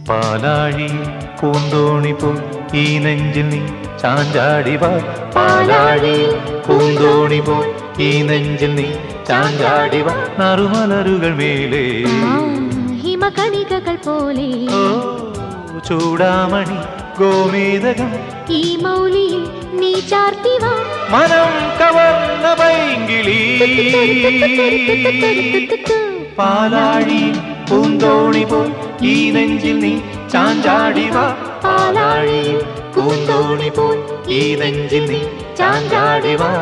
പാലാഴി പൂന്തോണി പോൽ ഈ നെഞ്ചിൽ നീ ചാഞ്ചാടിവാ. പാലാഴി പൂന്തോണി പോൽ ഈ നെഞ്ചിൽ നീ ചാഞ്ചാടിവാ. നറുമലരുകൾ മേലെ ഹിമകണികകൾ പോലെ ചൂടാമണി ഗോമേതകം ഈ മൗലിയിൽ നീ ചാർത്തിവാ. മനം കവർന്ന പൈങ്കിളി പാലാഴി പൂന്തോണി പോൽ ഈ നെഞ്ചിൽ നീ ചാഞ്ചാടിവാ. പാലാഴി പൂന്തോണി പോൽ ഈ നെഞ്ചിൽ നീ ചാഞ്ചാടിവാ.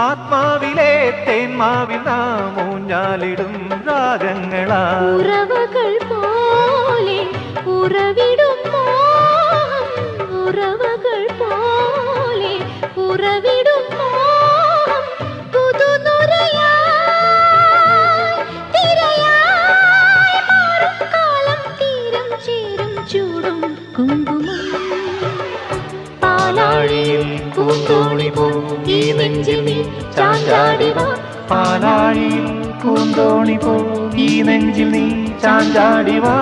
ആത്മാവിലെ തേന്മാവിൽ നാം ഊഞ്ഞാലിടും രാഗങ്ങളാ. ഉറവകൾ പോലെ ഉറവിടും മോഹം, ഉറവകൾ പോലെ ഉറവിടും മോഹം. പുതുനുരയായി തിരയായി മാറും കാലം തീരം ചേരും ചൂടും കുങ്കുമം. പാലാഴിയിൽ പൂന്തോണി പോൽ ഈ നെഞ്ചിൽ നീ ചാഞ്ചാടിവാ. പാലാഴിയിൽ പൂന്തോണി പോൽ ഈ നെഞ്ചിൽ നീ ചാഞ്ചാടിവാ.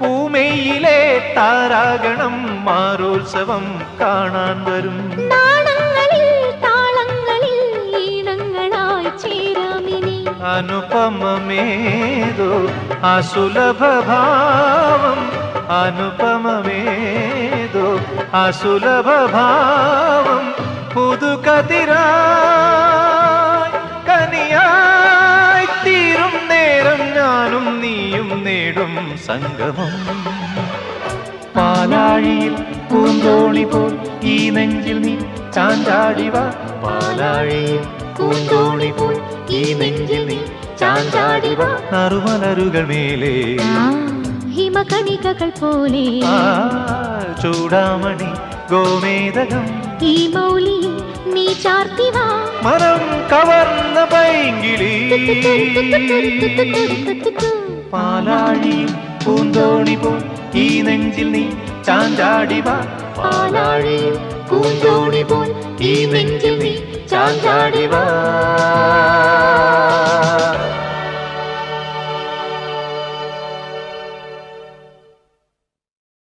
പൂമേയിലെ താരാഗണം മാരോത്സവം കാണാൻ വരും. നാണങ്ങളിൽ താളങ്ങളിൽ ഈണങ്ങളായി ചേരാമിനി. അനുപമമേതോ അസുലഭഭാവം, അനുപമമേതോ അസുലഭഭാവം. പുതുകതിരായി കനിയായി തീരും നേരം ഞാനും നീയും നേടും സംഗമം. പാലാഴിയിൽ പൂന്തോണി പോൽ ഈ നെഞ്ചിൽ നീ ചാഞ്ചാടിവാ. പാലാഴിയിൽ പൂന്തോണി പോൽ ഈ നെഞ്ചിൽ നീ ചാഞ്ചാടിവാ. നറുമലരുകൾ മേലെ ഹിമകണികകൾ പോലെ ചൂടാമണി ഗോമേതകം ഈ മൗലിയിൽ നീ ചാർത്തിവാ. മനം കവർന്ന പൈങ്കിളി പാലാഴിയിൽ പൂന്തോണി പോൽ ഈ നെഞ്ചിൽ നീ ചാഞ്ചാടിവാ. പാലാഴിയിൽ പൂന്തോണി പോൽ ഈ നെഞ്ചിൽ നീ ചാഞ്ചാടിവാ.